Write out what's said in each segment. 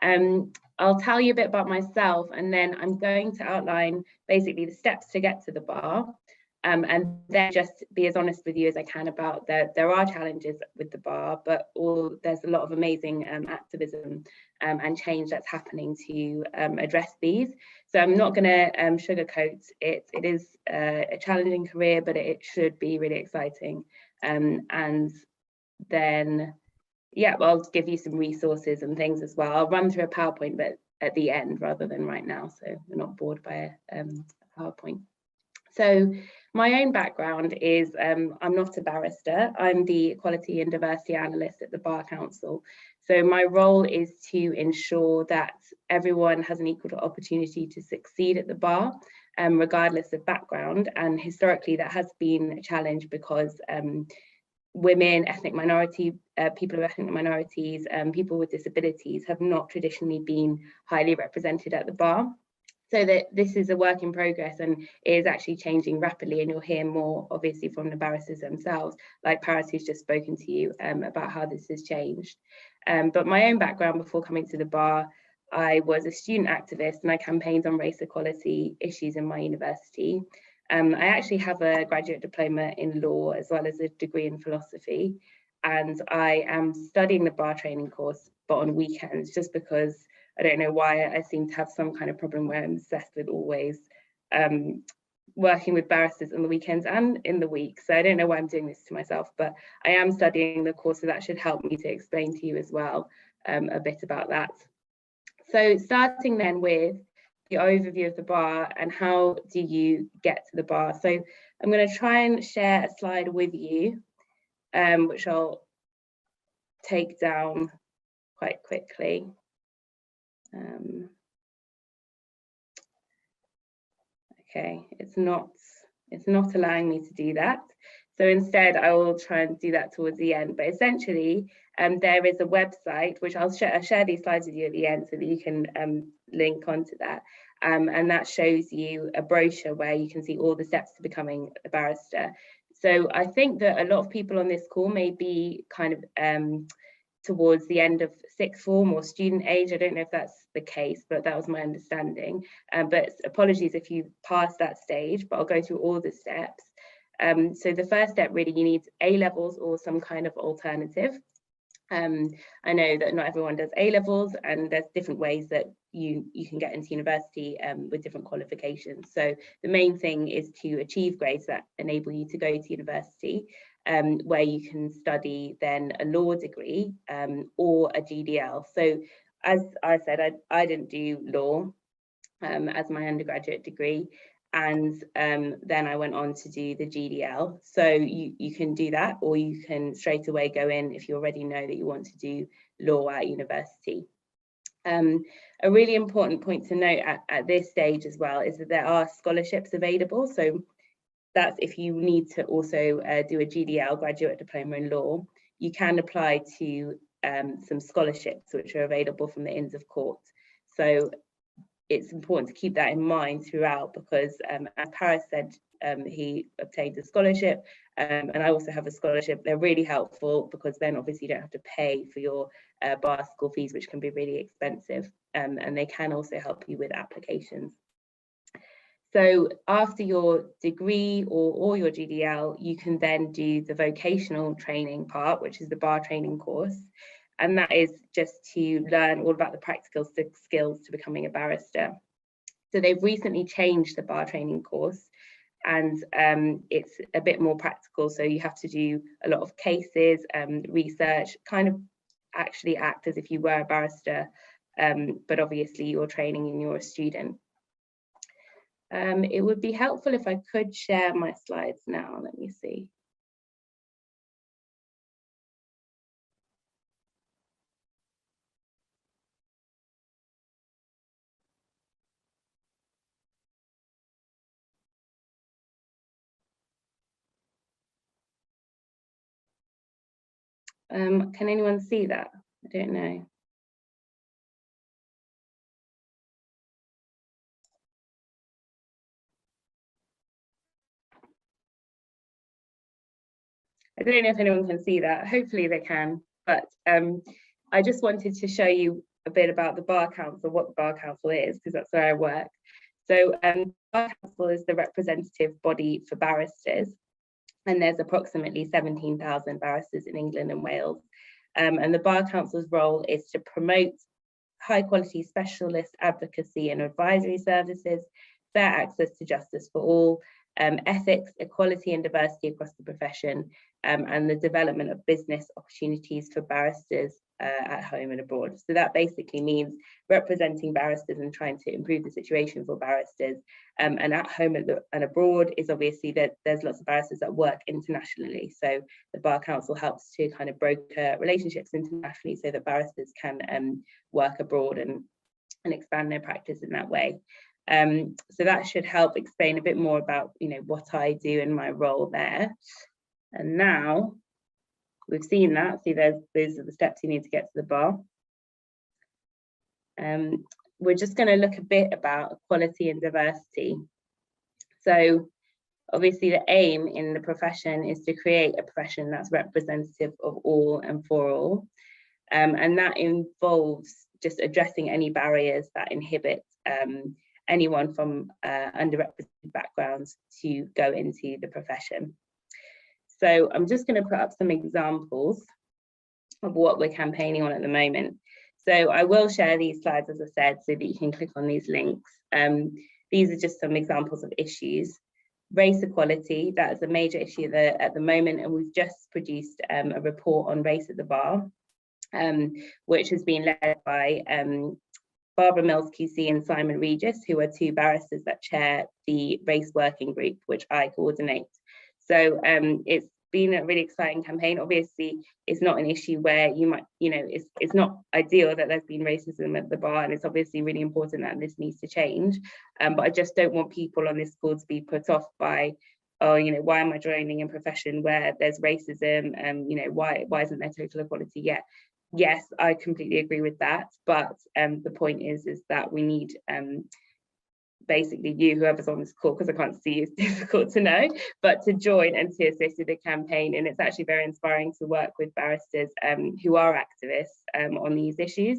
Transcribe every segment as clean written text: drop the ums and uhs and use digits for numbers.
I'll tell you a bit about myself, and then I'm going to outline basically the steps to get to the bar. And then just be as honest with you as I can about there are challenges with the bar, but there's a lot of amazing activism and change that's happening to address these. So I'm not going to sugarcoat it. It is a challenging career, but it should be really exciting. And then, yeah, well, I'll give you some resources and things as well. I'll run through a PowerPoint, but at the end rather than right now, so we're not bored by a PowerPoint. So my own background is I'm not a barrister. I'm the Equality and Diversity Analyst at the Bar Council. So my role is to ensure that everyone has an equal opportunity to succeed at the bar, regardless of background. And historically, that has been a challenge because women, ethnic minority, people of ethnic minorities, people with disabilities have not traditionally been highly represented at the bar. So that this is a work in progress and it is actually changing rapidly, and you'll hear more obviously from the barristers themselves, like Paris, who's just spoken to you about how this has changed. But my own background before coming to the bar, I was a student activist and I campaigned on race equality issues in my university. I actually have a graduate diploma in law as well as a degree in philosophy, and I am studying the bar training course but on weekends, just because I don't know why I seem to have some kind of problem where I'm obsessed with always working with barristers on the weekends and in the week. So I don't know why I'm doing this to myself, but I am studying the course, so that should help me to explain to you as well a bit about that. So starting then with the overview of the bar and how do you get to the bar. So I'm going to try and share a slide with you, which I'll take down quite quickly. Okay, it's not allowing me to do that. So instead, I will try and do that towards the end. But essentially, there is a website, which I'll share these slides with you at the end so that you can link onto that. And that shows you a brochure where you can see all the steps to becoming a barrister. So I think that a lot of people on this call may be kind of towards the end of sixth form or student age. I don't know if that's the case, but that was my understanding. But apologies if you passed that stage, but I'll go through all the steps. So the first step, really, you need A-levels or some kind of alternative. I know that not everyone does A-levels, and there's different ways that you can get into university with different qualifications. So the main thing is to achieve grades that enable you to go to university, where you can study then a law degree or a GDL. So as I said, I didn't do law as my undergraduate degree, and then I went on to do the GDL. So you can do that, or you can straight away go in if you already know that you want to do law at university. A really important point to note at this stage as well is that there are scholarships available. So that's if you need to also do a GDL, graduate diploma in law, you can apply to some scholarships which are available from the Inns of Court. So it's important to keep that in mind throughout, because as Paris said, he obtained a scholarship, and I also have a scholarship. They're really helpful because then obviously you don't have to pay for your bar school fees, which can be really expensive, and they can also help you with applications. So after your degree or your GDL, you can then do the vocational training part, which is the bar training course. And that is just to learn all about the practical skills to becoming a barrister. So they've recently changed the bar training course, and it's a bit more practical. So you have to do a lot of cases, research, kind of actually act as if you were a barrister, but obviously you're training and you're a student. It would be helpful if I could share my slides now. Let me see. Can anyone see that? I don't know. I don't know if anyone can see that. Hopefully they can, but I just wanted to show you a bit about the Bar Council, what the Bar Council is, because that's where I work. So the Bar Council is the representative body for barristers, and there's approximately 17,000 barristers in England and Wales. And the Bar Council's role is to promote high quality specialist advocacy and advisory services, fair access to justice for all, ethics, equality and diversity across the profession, and the development of business opportunities for barristers at home and abroad. So that basically means representing barristers and trying to improve the situation for barristers. And at home and abroad is obviously that there's lots of barristers that work internationally. So the Bar Council helps to kind of broker relationships internationally so that barristers can work abroad and expand their practice in that way. So that should help explain a bit more about, you know, what I do in my role there. And now we've seen that, see those are the steps you need to get to the bar. We're just going to look a bit about equality and diversity. So obviously the aim in the profession is to create a profession that's representative of all and for all. And that involves just addressing any barriers that inhibit anyone from underrepresented backgrounds to go into the profession. So I'm just going to put up some examples of what we're campaigning on at the moment. So I will share these slides, as I said, so that you can click on these links. These are just some examples of issues. Race equality, that is a major issue at the moment, and we've just produced a report on race at the bar, which has been led by Barbara Mills QC and Simon Regis, who are two barristers that chair the race working group, which I coordinate. So it's been a really exciting campaign. Obviously, it's not an issue where you might, you know, it's not ideal that there's been racism at the bar, and it's obviously really important that this needs to change. But I just don't want people on this call to be put off by, oh, you know, why am I joining a profession where there's racism? You know, why isn't there total equality yet? Yes, I completely agree with that. But the point is that we need basically you, whoever's on this call, because I can't see you, it's difficult to know, but to join and to assist with the campaign. And it's actually very inspiring to work with barristers who are activists on these issues.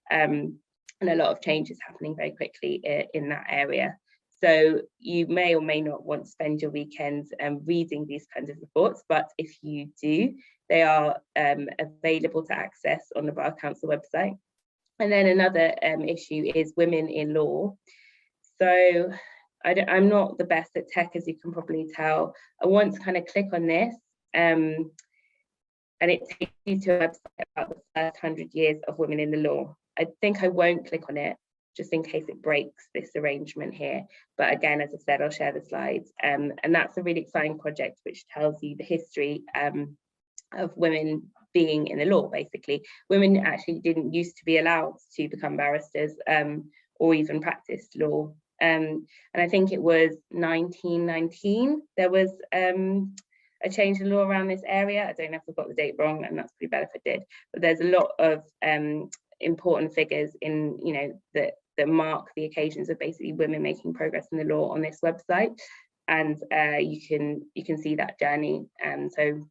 And a lot of change is happening very quickly in that area. So you may or may not want to spend your weekends reading these kinds of reports, but if you do, they are available to access on the Bar Council website. And then another issue is women in law. So I'm not the best at tech, as you can probably tell. I want to kind of click on this and it takes you to a website about the first 100 years of women in the law. I think I won't click on it just in case it breaks this arrangement here. But again, as I said, I'll share the slides. And that's a really exciting project which tells you the history of women being in the law, basically. Women actually didn't used to be allowed to become barristers or even practice law. And I think it was 1919, there was a change in law around this area. I don't know if I've got the date wrong, and that's pretty bad if I did, but there's a lot of important figures in, you know, that mark the occasions of basically women making progress in the law on this website. And you can see that journey. And so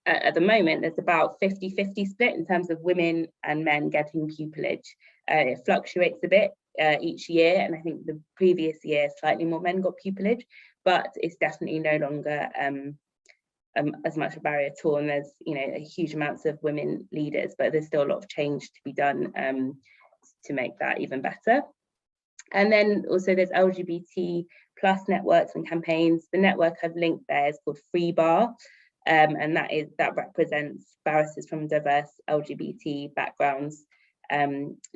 at the moment, there's about 50-50 split in terms of women and men getting pupillage. It fluctuates a bit each year, and I think the previous year slightly more men got pupillage, but it's definitely no longer as much a barrier at all. And there's, you know, a huge amounts of women leaders, but there's still a lot of change to be done to make that even better. And then also there's LGBT plus networks and campaigns. The network I've linked there is called Free Bar. And that represents barristers from diverse LGBT backgrounds,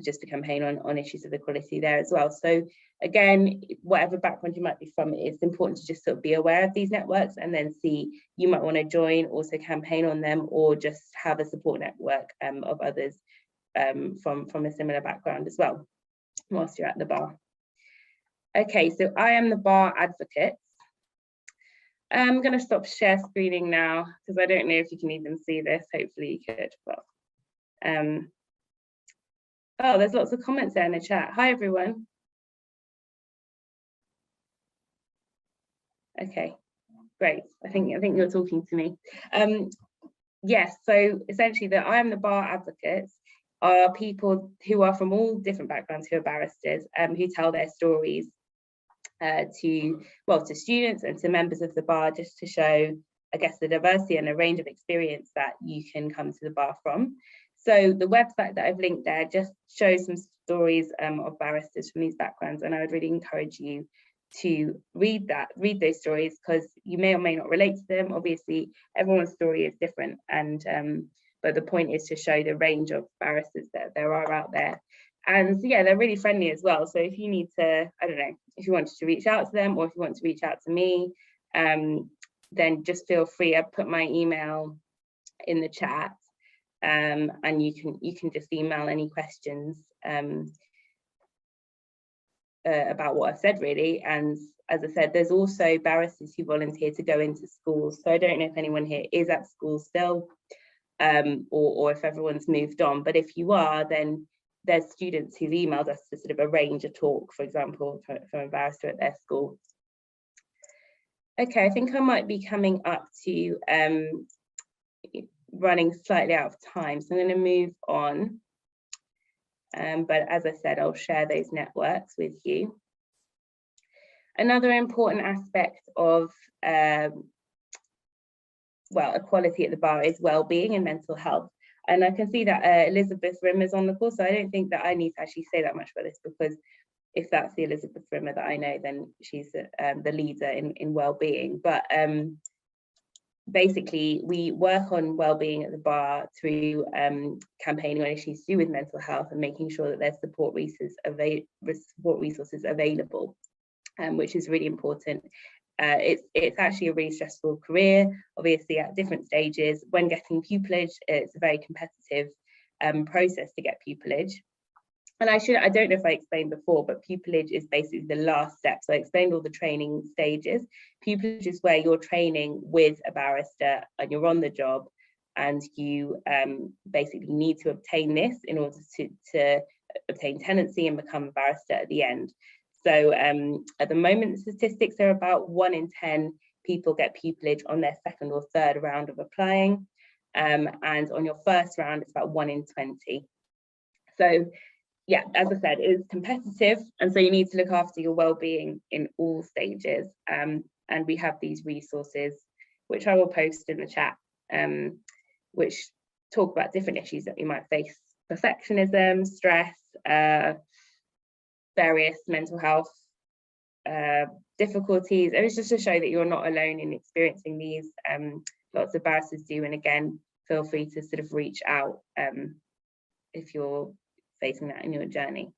just to campaign on issues of equality there as well. So again, whatever background you might be from, it's important to just sort of be aware of these networks and then see, you might want to join, also campaign on them, or just have a support network of others from a similar background as well, whilst you're at the bar. Okay, so I am the bar advocate. I'm going to stop share screening now because I don't know if you can even see this. Hopefully you could. But, oh, there's lots of comments there in the chat. Hi, everyone. Okay, great. I think you're talking to me. Yes, so essentially I am the bar advocate are people who are from all different backgrounds, who are barristers, who tell their stories to students and to members of the bar, just to show, I guess, the diversity and a range of experience that you can come to the bar from. So the website that I've linked there just shows some stories of barristers from these backgrounds, and I would really encourage you to read those stories, because you may or may not relate to them. Obviously, everyone's story is different, and but the point is to show the range of barristers that there are out there. And yeah, they're really friendly as well. So if you need to, I don't know, if you wanted to reach out to them, or if you want to reach out to me, then just feel free. I put my email in the chat, and you can just email any questions about what I've said, really. And as I said, there's also barristers who volunteer to go into schools. So I don't know if anyone here is at school still, or if everyone's moved on. But if you are, then there's students who've emailed us to sort of arrange a talk, for example, from a barrister at their school. Okay, I think I might be coming up to running slightly out of time, so I'm going to move on. But as I said, I'll share those networks with you. Another important aspect of equality at the bar is well-being and mental health. And I can see that Elizabeth Rimmer's on the call, so I don't think that I need to actually say that much about this, because if that's the Elizabeth Rimmer that I know, then she's the leader in well-being. But basically, we work on well-being at the bar through campaigning on issues to do with mental health and making sure that there's support resources available, which is really important. It's actually a really stressful career, obviously at different stages. When getting pupillage, it's a very competitive process to get pupillage. And I don't know if I explained before, but pupillage is basically the last step. So I explained all the training stages. Pupillage is where you're training with a barrister and you're on the job, and you basically need to obtain this in order to obtain tenancy and become a barrister at the end. So at the moment, the statistics are about 1 in 10 people get pupillage on their second or third round of applying. And on your first round, it's about 1 in 20. So yeah, as I said, it is competitive. And so you need to look after your well-being in all stages. And we have these resources, which I will post in the chat, which talk about different issues that you might face: perfectionism, stress, various mental health difficulties. It was just to show that you're not alone in experiencing these. Lots of barristers do, and again, feel free to sort of reach out if you're facing that in your journey.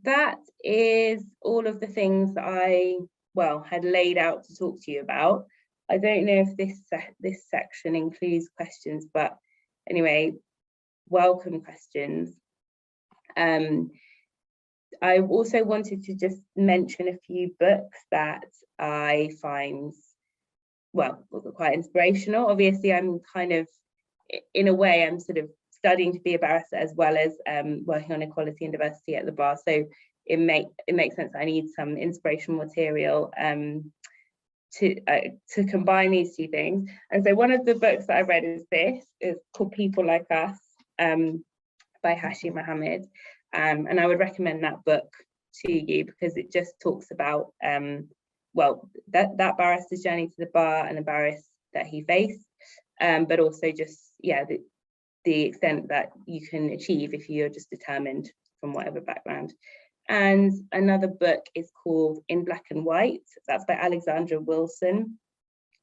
That is all of the things that I had laid out to talk to you about. I don't know if this section includes questions, but anyway, welcome questions. I also wanted to just mention a few books that I find, quite inspirational. Obviously, I'm kind of, in a way, I'm sort of studying to be a barrister as well as working on equality and diversity at the bar. So it makes sense that I need some inspirational material to combine these two things. And so one of the books that I read is called People Like Us, by Hashi Mohammed. And I would recommend that book to you, because it just talks about that barrister's journey to the bar and the barriers that he faced, but also just the extent that you can achieve if you're just determined from whatever background. And another book is called In Black and White. That's by Alexandra Wilson.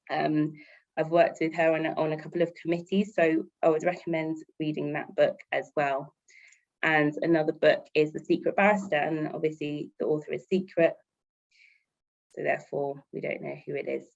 I've worked with her on a couple of committees, so I would recommend reading that book as well. And another book is The Secret Barrister, and obviously the author is secret, so therefore we don't know who it is.